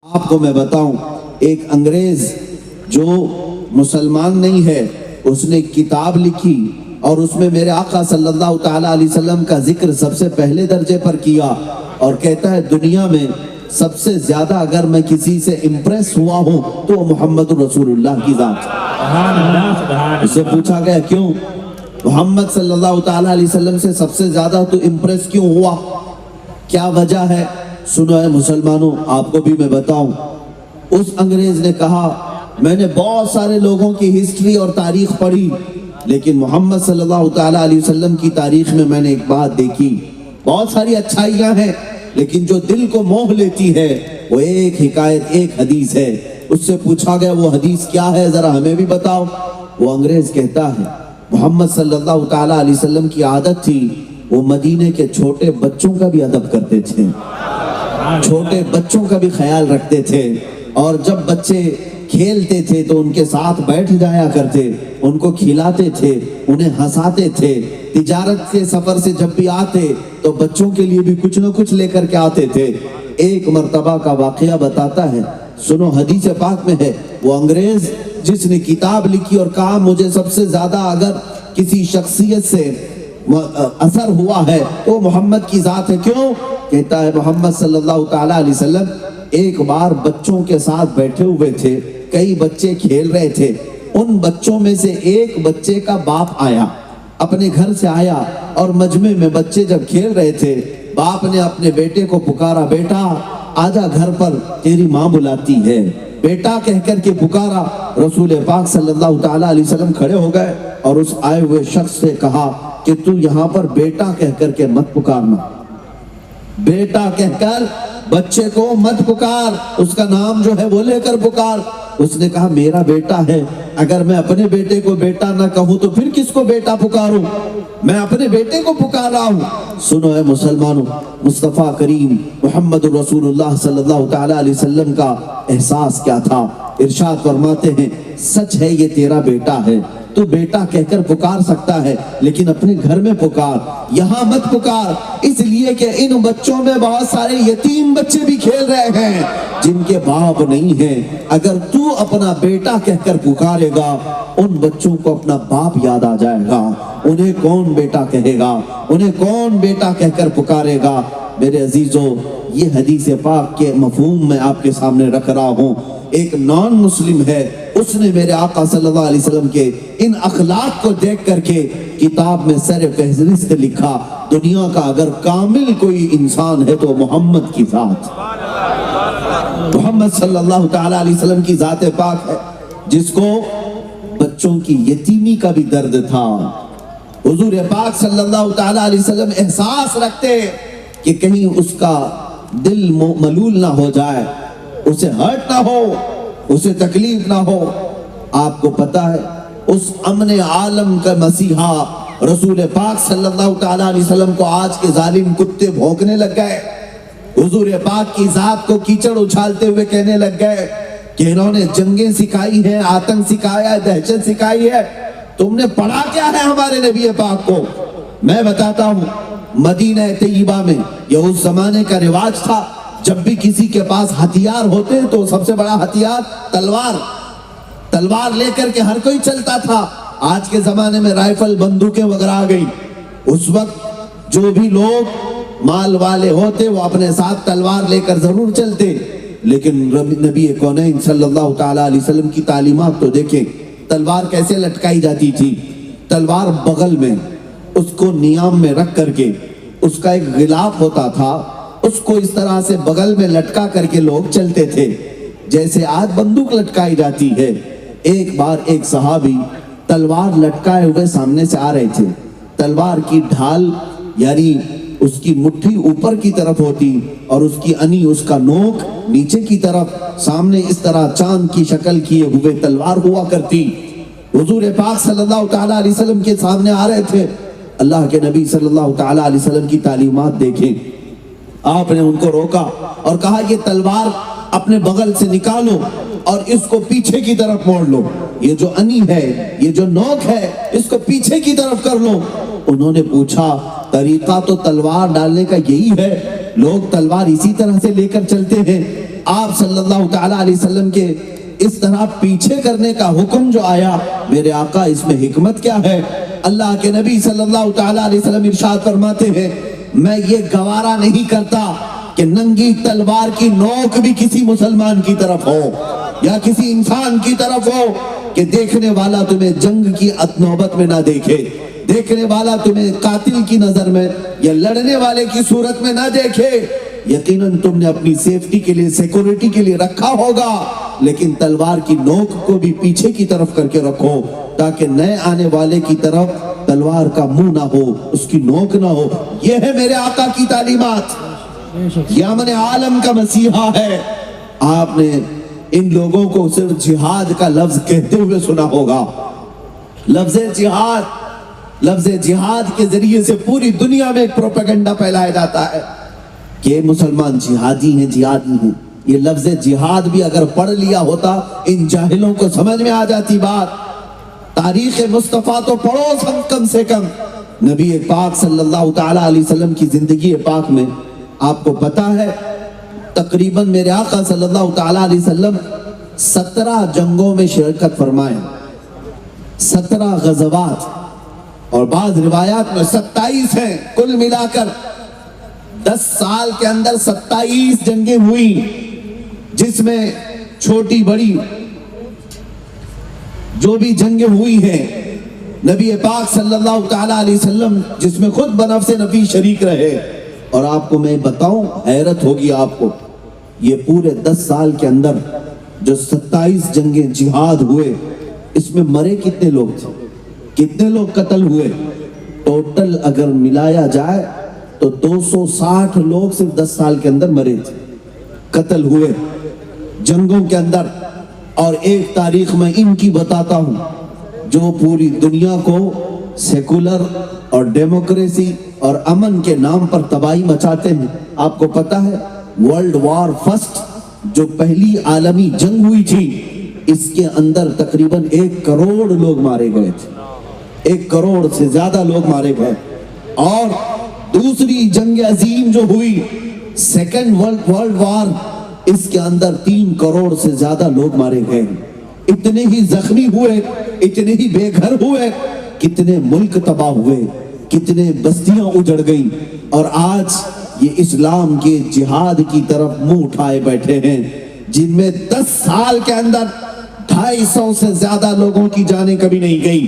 آپ کو میں بتاؤں، ایک انگریز جو مسلمان نہیں ہے، اس نے کتاب لکھی اور اس میں میرے آقا صلی اللہ تعالیٰ علیہ وسلم کا ذکر سب سے پہلے درجے پر کیا، اور کہتا ہے دنیا میں سب سے زیادہ اگر میں کسی سے امپریس ہوا ہوں تو محمد رسول اللہ کی ذات۔ اس سے پوچھا گیا کیوں محمد صلی اللہ تعالیٰ علیہ وسلم سے سب سے زیادہ تو امپریس کیوں ہوا، کیا وجہ ہے؟ سنو اے مسلمانوں، آپ کو بھی میں بتاؤں۔ اس انگریز نے کہا میں نے بہت سارے لوگوں کی ہسٹری اور تاریخ پڑھی، لیکن محمد صلی اللہ تعالیٰ علیہ وسلم کی تاریخ میں میں نے ایک بات دیکھی، بہت ساری اچھائیاں ہیں لیکن جو دل کو موہ لیتی ہے وہ ایک حکایت، ایک حدیث ہے۔ اس سے پوچھا گیا وہ حدیث کیا ہے، ذرا ہمیں بھی بتاؤ۔ وہ انگریز کہتا ہے محمد صلی اللہ تعالیٰ علیہ وسلم کی عادت تھی وہ مدینے کے چھوٹے بچوں کا بھی ادب کرتے تھے، چھوٹے بچوں کا بھی خیال رکھتے تھے، اور جب بچے کھیلتے تھے تو ان کے ساتھ بیٹھ جایا کرتے، ان کو کھلاتے تھے، انہیں ہنساتے تھے۔ تجارت کے سفر سے جب بھی آتے تو بچوں کے لیے بھی کچھ نہ کچھ لے کر کے آتے تھے۔ ایک مرتبہ کا واقعہ بتاتا ہے، سنو، حدیث پاک میں ہے، وہ انگریز جس نے کتاب لکھی اور کہا مجھے سب سے زیادہ اگر کسی شخصیت سے اثر ہوا ہے تو محمد کی ذات ہے۔ کیوں؟ کہتا ہے محمد صلی اللہ تعالیٰ علیہ وسلم ایک بار بچوں کے ساتھ بیٹھے ہوئے تھے، کئی بچے کھیل رہے تھے، ان بچوں میں سے ایک بچے کا باپ آیا، اپنے گھر سے آیا، اور مجمع میں بچے جب کھیل رہے تھے باپ نے اپنے بیٹے کو پکارا، بیٹا آجا گھر پر تیری ماں بلاتی ہے، بیٹا کہہ کر کے پکارا۔ رسول پاک صلی اللہ تعالیٰ علیہ وسلم کھڑے ہو گئے اور اس آئے ہوئے شخص سے کہا کہ تو یہاں پر بیٹا کہہ کر کے مت پکارنا، بیٹا کہہ کر بچے کو مت پکار، اس کا نام جو ہے وہ لے کر پکار۔ اس نے کہا میرا بیٹا ہے، اگر میں اپنے بیٹے کو بیٹا نہ کہوں تو پھر کس کو بیٹا پکاروں، میں اپنے بیٹے کو پکار رہا ہوں۔ سنو اے مسلمانوں، مصطفیٰ کریم محمد رسول اللہ صلی اللہ تعالیٰ علیہ وسلم کا احساس کیا تھا؟ ارشاد فرماتے ہیں سچ ہے یہ تیرا بیٹا ہے، تو بیٹا کہہ کر پکار سکتا ہے لیکن اپنے گھر میں پکار، یہاں مت پکار، اس لیے کہ ان بچوں میں بہت سارے یتیم بچے بھی کھیل رہے ہیں جن کے باپ نہیں ہیں۔ اگر تو اپنا بیٹا کہہ کر پکارے گا ان بچوں کو اپنا باپ یاد آ جائے گا، انہیں کون بیٹا کہے گا، انہیں کون بیٹا کہہ کر پکارے گا۔ میرے عزیزوں، یہ حدیث پاک کے مفہوم میں آپ کے سامنے رکھ رہا ہوں۔ ایک نان مسلم ہے، اس نے میرے آقا صلی اللہ علیہ وسلم کے ان اخلاق کو دیکھ کر کے کتاب میں سر فہرست لکھا، دنیا کا اگر کامل کوئی انسان ہے تو محمد کی ذات، محمد صلی اللہ تعالیٰ علیہ وسلم کی ذات پاک ہے، جس کو بچوں کی یتیمی کا بھی درد تھا۔ حضور پاک صلی اللہ تعالیٰ علیہ وسلم احساس رکھتے کہ کہیں اس کا دل ملول نہ ہو جائے، اسے ہرٹ نہ ہو، اسے تکلیف نہ ہو۔ آپ کو پتا ہے اس امن عالم کا مسیحا رسول پاک صلی اللہ تعالیٰ علیہ وسلم کو آج کے ظالم کتے بھونکنے لگ گئے، حضور پاک کی ذات کو کیچڑ اچھالتے ہوئے کہنے لگ گئے کہ انہوں نے جنگیں سکھائی ہیں، آتنک سکھایا ہے، دہشت سکھائی ہے، تم نے پڑھا کیا ہے ہمارے نبی پاک کو؟ میں بتاتا ہوں، مدینہ طیبہ میں یہ اس زمانے کا رواج تھا، جب بھی کسی کے پاس ہتھیار ہوتے تو سب سے بڑا ہتھیار تلوار لے کر کے ہر کوئی چلتا تھا۔ آج کے زمانے میں رائفل، بندوقیں وغیرہ آ گئی، اس وقت جو بھی لوگ مال والے ہوتے وہ اپنے ساتھ تلوار لے کر ضرور چلتے، لیکن نبی کونین صلی اللہ تعالیٰ علیہ وسلم کی تعلیمات تو دیکھیں، تلوار کیسے لٹکائی جاتی تھی، تلوار بغل میں، اس کو نیام میں رکھ کر کے، اس کا ایک غلاف ہوتا تھا، اس کو اس طرح سے بغل میں لٹکا کر کے لوگ چلتے تھے جیسے آج بندوق لٹکائی جاتی ہے۔ ایک بار ایک صحابی تلوار لٹکائے ہوئے سامنے سے آ رہے تھے، تلوار کی ڈھال یعنی اس کی مٹھی اوپر کی طرف ہوتی اور اس کی انی، اس کا نوک نیچے کی طرف، سامنے اس طرح چاند کی شکل کیے ہوئے تلوار ہوا کرتی۔ حضور پاک صلی اللہ تعالیٰ علیہ وسلم کے سامنے آ رہے تھے، اللہ کے نبی صلی اللہ تعالیٰ علیہ وسلم کی تعلیمات دیکھیں، آپ نے ان کو روکا اور کہا یہ تلوار اپنے بغل سے نکالو اور اس کو پیچھے کی طرف موڑ لو، یہ جو انی ہے، یہ جو نوک ہے، اس کو پیچھے کی طرف کر لو۔ انہوں نے پوچھا طریقہ تو تلوار ڈالنے کا یہی ہے، لوگ تلوار اسی طرح سے لے کر چلتے ہیں، آپ صلی اللہ تعالیٰ علیہ وسلم کے اس طرح پیچھے کرنے کا حکم جو آیا، میرے آقا اس میں حکمت کیا ہے؟ اللہ کے نبی صلی اللہ تعالیٰ علیہ وسلم ارشاد فرماتے ہیں، میں یہ گوارا نہیں کرتا کہ ننگی تلوار کی نوک بھی کسی مسلمان کی طرف ہو یا کسی انسان کی طرف ہو کہ دیکھنے والا تمہیں جنگ کی نوبت میں نہ دیکھے، دیکھنے والا تمہیں قاتل کی نظر میں یا لڑنے والے کی صورت میں نہ دیکھے۔ یقیناً تم نے اپنی سیفٹی کے لیے، سیکورٹی کے لیے رکھا ہوگا، لیکن تلوار کی نوک کو بھی پیچھے کی طرف کر کے رکھو تاکہ نئے آنے والے کی طرف تلوار کا منہ نہ ہو، اس کی نوک نہ ہو۔ یہ ہے میرے آقا کی تعلیمات، یہ امن عالم کا مسیحا ہے۔ آپ نے ان لوگوں کو صرف جہاد کا لفظ کہتے ہوئے سنا ہوگا۔ لفظ جہاد کے ذریعے سے پوری دنیا میں ایک پروپیگنڈا پھیلایا جاتا ہے کہ مسلمان جہادی ہیں، جہادی ہیں۔ یہ لفظ جہاد بھی اگر پڑھ لیا ہوتا ان جاہلوں کو سمجھ میں آ جاتی بات۔ تاریخ مصطفیٰ تو پڑھو کم سے کم۔ نبی پاک صلی اللہ تعالیٰ علیہ وسلم کی زندگی پاک میں آپ کو پتا ہے تقریباً میرے آقا صلی اللہ تعالیٰ علیہ وسلم 17 جنگوں میں شرکت فرمائے، 17 غزوات، اور بعض روایات میں 27 ہیں۔ کل ملا کر 10 سال کے اندر 27 جنگیں ہوئی، جس میں چھوٹی بڑی جو بھی جنگیں ہوئی ہیں نبی پاک صلی اللہ تعالیٰ علیہ وسلم جس میں خود بنفس نفی شریک رہے۔ اور آپ کو میں بتاؤں، حیرت ہوگی آپ کو، یہ پورے 10 سال کے اندر جو 27 جنگیں جہاد ہوئے، اس میں مرے کتنے لوگ تھے، کتنے لوگ قتل ہوئے؟ ٹوٹل اگر ملایا جائے تو 260 لوگ صرف 10 سال کے اندر مرے تھے، قتل ہوئے جنگوں کے اندر۔ اور ایک تاریخ میں ان کی بتاتا ہوں جو پوری دنیا کو سیکولر اور ڈیموکریسی اور امن کے نام پر تباہی مچاتے ہیں۔ آپ کو پتا ہے ورلڈ وار فرسٹ جو پہلی عالمی جنگ ہوئی تھی، اس کے اندر تقریباً 1 کروڑ لوگ مارے گئے تھے، 1 کروڑ سے زیادہ لوگ مارے گئے۔ اور دوسری جنگ عظیم جو ہوئی سیکنڈ ورلڈ وار، اس کے اندر 3 کروڑ سے زیادہ لوگ مارے گئے۔ اتنے ہی زخمی ہوئے، اتنے ہی بے گھر ہوئے، کتنے ملک تباہ ہوئے، کتنے بستیاں اجڑ گئیں۔ اور آج یہ اسلام کے جہاد کی طرف منہ اٹھائے بیٹھے ہیں، جن میں 10 سال کے اندر 250 سے زیادہ لوگوں کی جانیں کبھی نہیں گئی۔